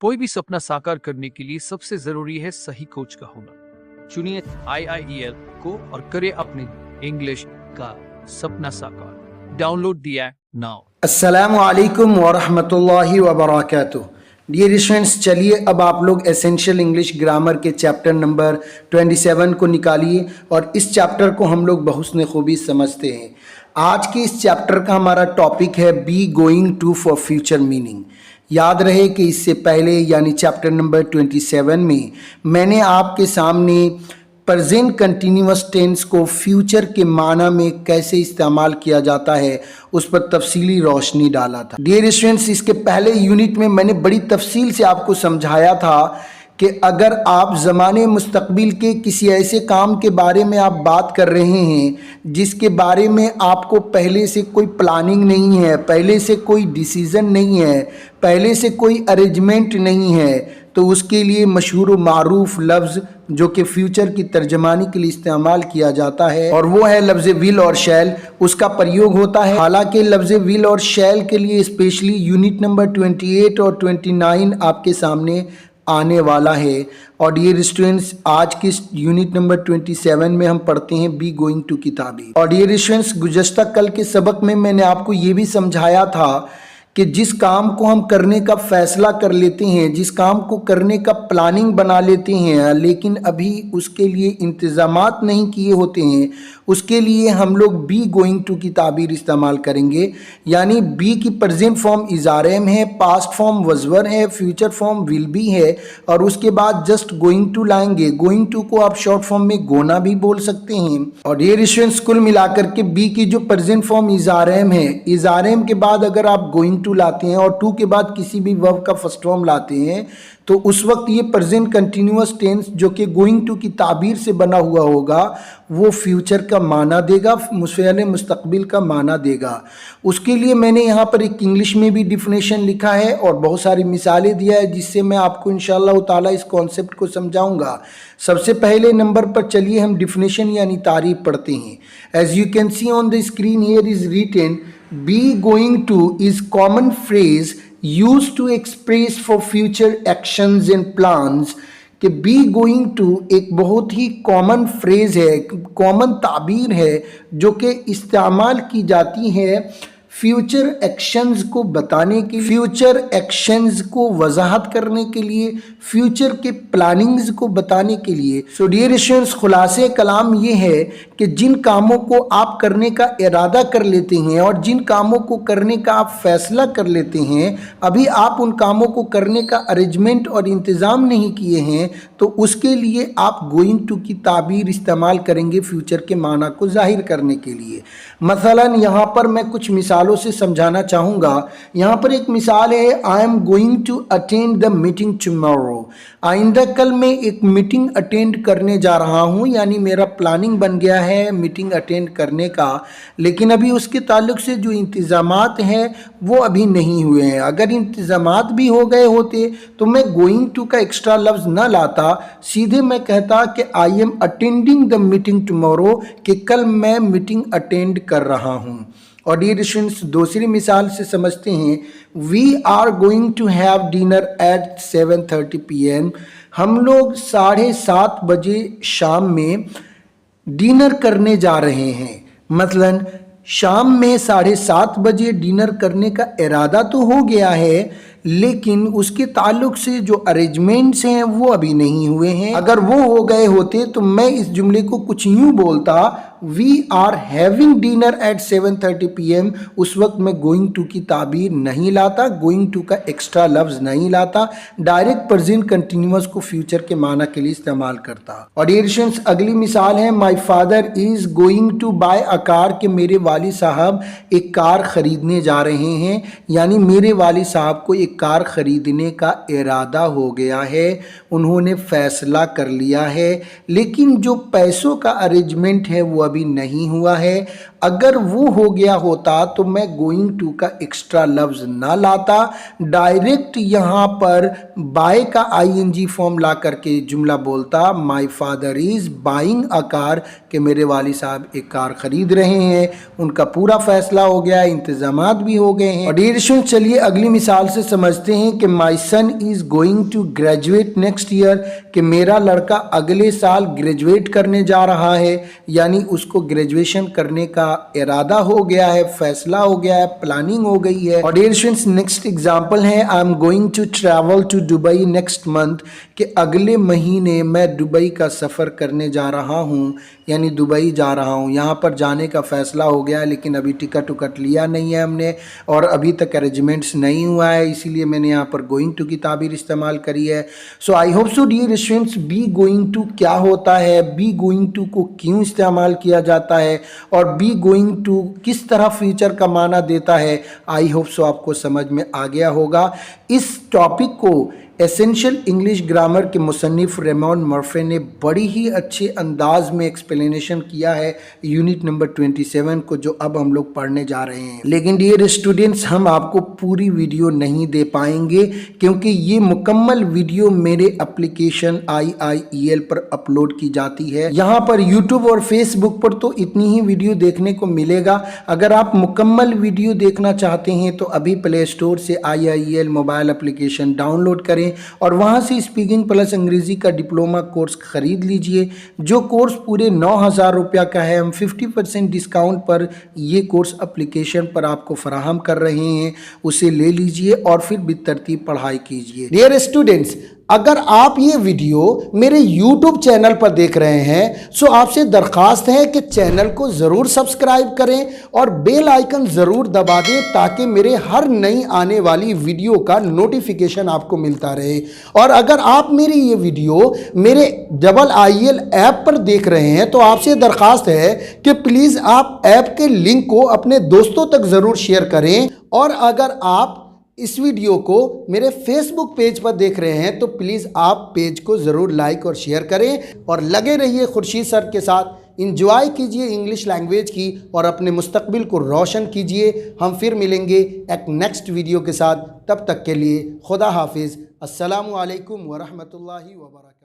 कोई भी सपना साकार करने के लिए सबसे जरूरी है सही कोच का होना। चुनिए IIEL को और करें अपने इंग्लिश का सपना साकार। Download the app now. अस्सलामु अलैकुम वरहमतुल्लाहि वबरकातुहू। डियर स्टूडेंट्स, चलिए अब आप लोग एसेंशियल इंग्लिश ग्रामर के चैप्टर नंबर 27 को निकालिए और इस चैप्टर को हम लोग बहुस्न खूबी समझते हैं। आज के इस चैप्टर का हमारा टॉपिक है be going to for future meaning. याद रहे कि इससे पहले यानी चैप्टर नंबर 27 में मैंने आपके सामने प्रेजेंट कंटिन्यूअस टेंस को फ्यूचर के माना में कैसे इस्तेमाल किया जाता है उस पर तफसीली रोशनी डाला था। डियर स्टूडेंट्स, इसके पहले यूनिट में मैंने बड़ी तफसील से आपको समझाया था कि अगर आप ज़माने मुस्तकबिल के किसी ऐसे काम के बारे में आप बात कर रहे हैं जिसके बारे में आपको पहले से कोई प्लानिंग नहीं है, पहले से कोई डिसीज़न नहीं है, पहले से कोई अरेंजमेंट नहीं है, तो उसके लिए मशहूर व मारूफ लफ्ज़ जो कि फ्यूचर की तर्जमानी के लिए इस्तेमाल किया जाता है और वो है लफ्ज़ विल और शैल। उसका प्रयोग होता है। हालांकि लफ्ज़ विल और शैल के लिए स्पेशली यूनिट नंबर 28 और 29 आपके सामने आने वाला है। और डियर स्टूडेंट्स, आज के यूनिट नंबर 27 में हम पढ़ते हैं बी गोइंग टू की ताबीर। और डियर स्टूडेंट्स, गुज़श्ता कल के सबक में मैंने आपको ये भी समझाया था कि जिस काम को हम करने का फैसला कर लेते हैं, जिस काम को करने का प्लानिंग बना लेते हैं, लेकिन अभी उसके लिए इंतज़ामात नहीं किए होते हैं, उसके लिए हम लोग बी गोइंग टू की ताबीर इस्तेमाल करेंगे। यानी बी की present form is are am है, पास्ट फॉर्म वज़वर है, फ्यूचर फॉर्म विल बी है और उसके बाद जस्ट गोइंग टू लाएंगे। गोइंग टू को आप शॉर्ट फॉर्म में गोना भी बोल सकते हैं। और डियर स्टूडेंट्स, कुल मिलाकर के बी की जो present form is are am है, इज़ आर एम के बाद अगर आप गोइंग टू लाते हैं और टू के बाद किसी भी वर्ब का फर्स्ट फॉर्म लाते हैं तो उस वक्त ये प्रेजेंट कंटिन्यूअस टेंस जो कि गोइंग टू की ताबीर से बना हुआ होगा वो फ्यूचर का माना देगा, मुस्तक़बिल मुस्तकबिल का माना देगा। उसके लिए मैंने यहाँ पर एक इंग्लिश में भी डिफिनेशन लिखा है और बहुत सारी मिसालें दिया है जिससे मैं आपको इंशाअल्लाह ताला इस कॉन्सेप्ट को समझाऊंगा। सबसे पहले नंबर पर चलिए हम डिफिनेशन यानी तारीफ पढ़ते हैं। As you can see on the screen here is written be going to is common phrase used to express for future actions and plans। कि बी गोइंग टू एक बहुत ही कॉमन फ्रेज है, कॉमन ताबीर है जो कि इस्तेमाल की जाती है फ्यूचर एक्शंस को बताने के लिए, फ्यूचर एक्शंस को वजाहत करने के लिए, फ्यूचर के प्लानिंग्स को बताने के लिए। सो डियर स्टूडेंट्स, खुलासे कलाम ये है कि जिन कामों को आप करने का इरादा कर लेते हैं और जिन कामों को करने का आप फैसला कर लेते हैं, अभी आप उन कामों को करने का अरेंजमेंट और इंतज़ाम नहीं किए हैं, तो उसके लिए आप गोइंग टू की ताबीर इस्तेमाल करेंगे फ्यूचर के माना को जाहिर करने के लिए। मसलन यहाँ पर मैं कुछ मिसालों से समझाना चाहूँगा। यहाँ पर एक मिसाल है, I am going to attend the meeting tomorrow. आइंदा कल मैं एक मीटिंग अटेंड करने जा रहा हूँ, यानी मेरा प्लानिंग बन गया है मीटिंग अटेंड करने का, लेकिन अभी उसके ताल्लुक से जो इंतज़ामात हैं वो अभी नहीं हुए हैं। अगर इंतज़ामात भी हो गए होते तो मैं गोइंग टू का एक्स्ट्रा लफ्ज़ ना लाता, सीधे मैं कहता कि I am attending the meeting tomorrow, कि कल मैं मीटिंग अटेंड कर रहा हूँ। और डियर स्टूडेंट्स, दूसरी मिसाल से समझते हैं, we are going to have dinner at 7:30 PM। हम लोग 7:30 बजे शाम में डिनर करने जा रहे हैं। मतलब शाम में 7:30 बजे डिनर करने का इरादा तो हो गया है, लेकिन उसके ताल्लुक से जो अरेंजमेंट्स हैं वो अभी नहीं हुए हैं। अगर वो हो गए होते तो मैं इस जुमले को कुछ यूँ बोलता, we are having dinner at 7:30 PM। उस वक्त मैं गोइंग टू की ताबीर नहीं लाता, गोइंग टू का एक्स्ट्रा लफ्ज़ नहीं लाता, डायरेक्ट प्रेजेंट कंटिन्यूअस को फ्यूचर के माना के लिए इस्तेमाल करता। और डियर स्टूडेंट्स, अगली मिसाल है, my father is going to buy a car, कि मेरे वालिद साहब एक कार ख़रीदने जा रहे हैं, यानी मेरे वालिद साहब को एक कार ख़रीदने का इरादा हो गया है, उन्होंने फ़ैसला कर लिया है, लेकिन जो पैसों का अरेंजमेंट है वो अभी नहीं हुआ है। अगर वो हो गया होता तो मैं गोइंग टू का एक्स्ट्रा लफ्ज ना लाता, डायरेक्ट यहाँ पर बाय का आईएनजी फॉर्म ला करके जुमला बोलता, my father is buying a car, कि मेरे वाली साहब एक कार खरीद रहे हैं, उनका पूरा फैसला हो गया, इंतजामात भी हो गए हैं। और डियर स्टूडेंट्स, चलिए अगली मिसाल से समझते हैं कि my son is going to graduate next year, कि मेरा लड़का अगले साल ग्रेजुएट करने जा रहा है, यानी उसको ग्रेजुएशन करने का इरादा हो गया है, फैसला हो गया है, प्लानिंग हो गई है। और डियर स्टूडेंट्स, नेक्स्ट एग्जांपल है I am going to travel to Dubai next month, कि अगले महीने मैं दुबई का सफ़र करने जा रहा हूँ, यानी दुबई जा रहा हूँ। यहाँ पर जाने का फ़ैसला हो गया है, लेकिन अभी टिकट उकट लिया नहीं है हमने और अभी तक अरेंजमेंट्स नहीं हुआ है, इसीलिए मैंने यहाँ पर गोइंग टू की ताबीर इस्तेमाल करी है। So I hope so dear students, be going to क्या होता है, बी गोइंग टू को क्यों इस्तेमाल किया जाता है और बी गोइंग टू किस तरह फ्यूचर का माना देता है, आई होप सो आपको समझ में आ गया होगा। इस टॉपिक को एसेंशियल इंग्लिश ग्रामर के मुसन्निफ रेमॉन मर्फे ने बड़ी ही अच्छे अंदाज में एक्सप्लेनेशन किया है यूनिट नंबर 27 को, जो अब हम लोग पढ़ने जा रहे हैं। लेकिन डियर स्टूडेंट्स, हम आपको पूरी वीडियो नहीं दे पाएंगे क्योंकि ये मुकम्मल वीडियो मेरे एप्लीकेशन IIEL पर अपलोड की जाती है। यहाँ पर यूट्यूब और फेसबुक पर तो इतनी ही वीडियो देखने को मिलेगा। अगर आप मुकम्मल वीडियो देखना चाहते हैं तो अभी प्ले स्टोर से IIEL मोबाइल एप्लीकेशन डाउनलोड करें और वहां से स्पीकिंग प्लस अंग्रेजी का डिप्लोमा कोर्स खरीद लीजिए, जो कोर्स पूरे 9,000 रुपया का है। हम 50% डिस्काउंट पर ये कोर्स एप्लीकेशन पर आपको फराहम कर रहे हैं, उसे ले लीजिए और फिर बेतरतीब पढ़ाई कीजिए। डियर स्टूडेंट्स, अगर आप ये वीडियो मेरे YouTube चैनल पर देख रहे हैं सो आपसे दरख्वास्त है कि चैनल को ज़रूर सब्सक्राइब करें और बेल आइकन ज़रूर दबा दें ताकि मेरे हर नई आने वाली वीडियो का नोटिफिकेशन आपको मिलता रहे। और अगर आप मेरी ये वीडियो मेरे IIL ऐप पर देख रहे हैं तो आपसे दरख्वास्त है कि प्लीज़ आप ऐप के लिंक को अपने दोस्तों तक ज़रूर शेयर करें। और अगर आप इस वीडियो को मेरे फेसबुक पेज पर देख रहे हैं तो प्लीज़ आप पेज को ज़रूर लाइक और शेयर करें और लगे रहिए खुर्शीद सर के साथ। इंजॉय कीजिए इंग्लिश लैंग्वेज की और अपने मुस्तकबिल को रोशन कीजिए। हम फिर मिलेंगे एक नेक्स्ट वीडियो के साथ, तब तक के लिए खुदा हाफिज़। अस्सलामु अलैकुम व रहमतुल्लाहि व बरकातहू।